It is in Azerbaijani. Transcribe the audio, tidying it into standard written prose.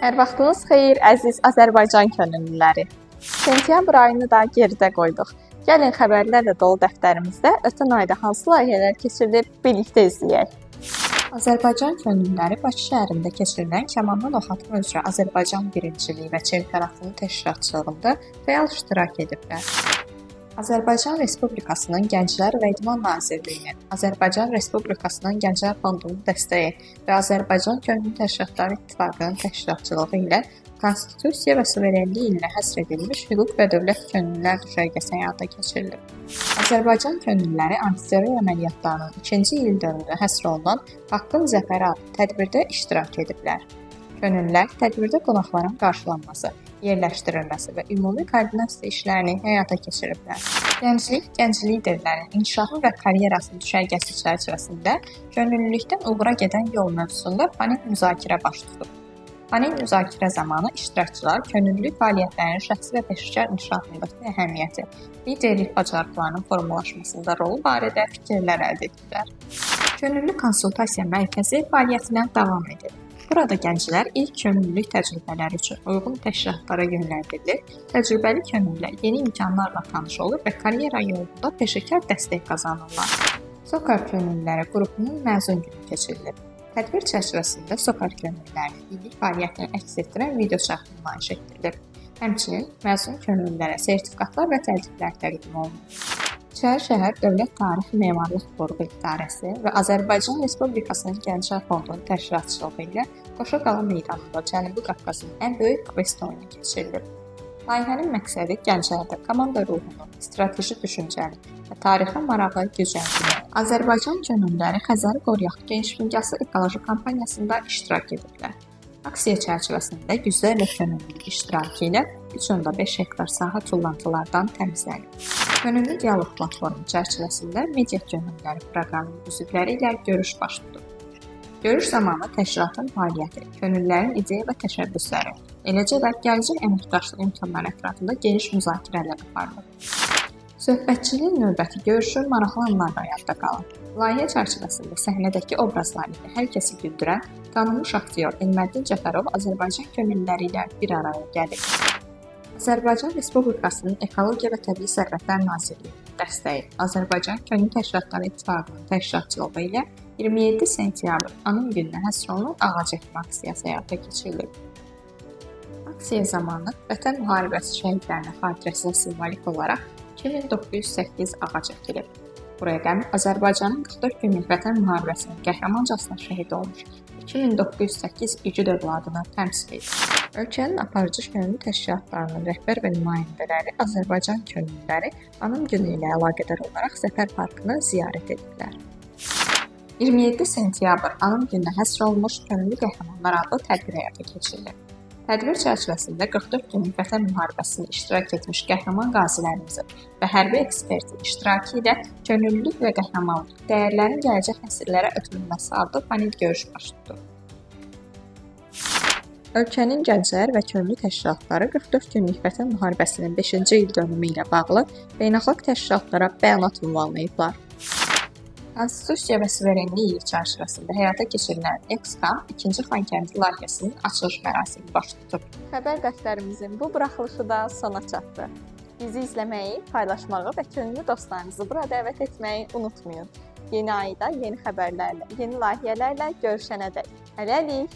Hər vaxtınız xeyir, əziz Azərbaycan könüllüləri. Sentyabr ayını da geridə qoyduq. Gəlin xəbərlərlə dolu dəftərimizdə ötən ayda hansı layihələr keçirilib, birlikdə izləyək. Azərbaycan könüllüləri Bakı şəhərində keçirilən kamandan ox atma üzrə Azərbaycan birinciliyi və çempionatının təşkilatçılığında fəal iştirak ediblər. Azərbaycan Respublikasının Gənclər və İdman Nazirliyinin, Azərbaycan Respublikasının Gənclər Fondunun dəstəyi və Azərbaycan Könüllü Təşkilatları İttifaqının təşkilatçılığı ilə Konstitusiya və suverenlik ilinə həsr edilmiş hüquq və dövlət könüllülər düşərgəsi həyata keçirilib. Azərbaycan könüllüləri antiterror əməliyyatlarının 2-ci ildönümünə həsr olunan Haqqın Zəfəri adlı tədbirdə iştirak ediblər. Könüllülər tədbirdə qonaqların qarşılanması, yerləşdirilməsi və ümumi koordinasiya işlərini həyata keçiriblər. Gənclik, gənc liderlərin inkişafı və karyerasının düşərgəsi çərçivəsində könüllülükdən uğura gedən yol mövzusunda panel müzakirə baş tutub. Panel müzakirə zamanı iştirakçılar könüllülük fəaliyyətlərinin şəxsi və peşəkar inkişafındakı əhəmiyyəti, liderlik bacarıqlarının formalaşmasında rolu barədə fikirlər əldə etdilər. Könüllü konsultasiya mərkəzi fəaliyyətinə davam edir. Burada gənclər ilk könüllülük təcrübələri üçün uyğun təşkilatlara yönləndirilir, təcrübəli könüllülər yeni imkanlarla tanış olur və karyera yolunda peşəkar dəstək qazanırlar. SOCAR könüllüləri qrupunun məzun günü keçirilir. Tədbir çərçivəsində SOCAR könüllülərinin illik fəaliyyətini əks etdirən video çarxı nümayiş etdirilir. Həmçinin məzun könüllülərə sertifikatlar və təkliflər təqdim olunur. Şəhər Dövlət Tarixi Memarlıq Qoruğu İdarəsi və Azərbaycan Respublikasının Gənclər Fondunun təşkilatçılığı ilə Qoşaqala meydanında Cənubi Qafqazın ən böyük quest oyunu keçirilir. Layihənin məqsədi gənclərdə komanda ruhunu, strateji düşüncəni və tarixə marağı gücləndirmək. Azərbaycan könüllüləri Xəzəri Qoruyaq geniş miqyaslı ekoloji kampaniyasında iştirak ediblər. Aksiya çərçivəsində yüzlərlə könüllü iştirakı ilə 3,5 hektar sahə tullantılardan təmizlənib. Könüllü dialoq platformu çərçivəsində media könüllüləri proqramının üzvləri ilə görüş baş tutub. Görüş zamanı təşkilatın fəaliyyəti, könüllülərin ideya və təşəbbüsləri, eləcə də gələcək əməkdaşlıq imkanları ətrafında geniş müzakirələr aparılıb. Söhbətçinin növbəti görüşü maraqlı anlarla yadda qalır. Layihə çərçivəsində səhnədəki obrazlar ilə hər kəsi güldürən tanınmış aktyor Elməddin Cəfərov Azərbaycan könüllüləri ilə bir araya gəlir. Azərbaycan Respublikasının Ekologiya və Təbii Sərvətlər Nazirliyinin dəstəyi, Azərbaycan Könüllü Təşkilatları İttifaqının təşkilatçılığı ilə 27 sentyabr anım gününə həsr olunan ağac əkmə aksiyası həyata keçirilib. Aksiya zamanı Vətən müharibəsi şəhidlərinin xatirəsinə simvolik olaraq 2908 ağac əkilib. Bu rəqəm Azərbaycanın 44 günlük Vətən müharibəsinin qəhrəmancasına şəhid olmuş 2908 igid övladını təmsil edir. Ölkənin aparıcı könüllü təşkilatlarının rəhbər və nümayəndələri Azərbaycan könüllüləri anım günü ilə əlaqədar olaraq Zəfər parkını ziyarət ediblər. 27 sentyabr anım gününə həsr olunmuş Könüllü Qəhrəmanlar adlı tədbir həyata keçirilir. Tədbir çərçivəsində 44 günlük Vətən müharibəsində iştirak etmiş qəhrəman qazilərimizin və hərbi ekspertin iştirakı ilə könüllülük və qəhrəmanlıq dəyərlərin gələcək nəsillərə ötürülməsi adlı panel görüş baş tutdu. Ölkənin gənclər və könüllü təşkilatları 44 günlük Vətən müharibəsinin 5-ci ildönümü ilə bağlı beynəlxalq təşkilatlara bəyanat ünvanlayıblar. Konstitusiya və suverenlik çərçivəsində həyata keçirilən EXCAM 2-ci Xankəndi layihəsinin açılış mərasimi baş tutub. Xəbər dəftərimizin bu buraxılışı da sona çatdı. Bizi izləməyi, paylaşmağı və könüllü dostlarınızı bura dəvət etməyi unutmayın. Yeni ayda yeni xəbərlərlə, yeni layihələrlə görüşənədək. Hələlik!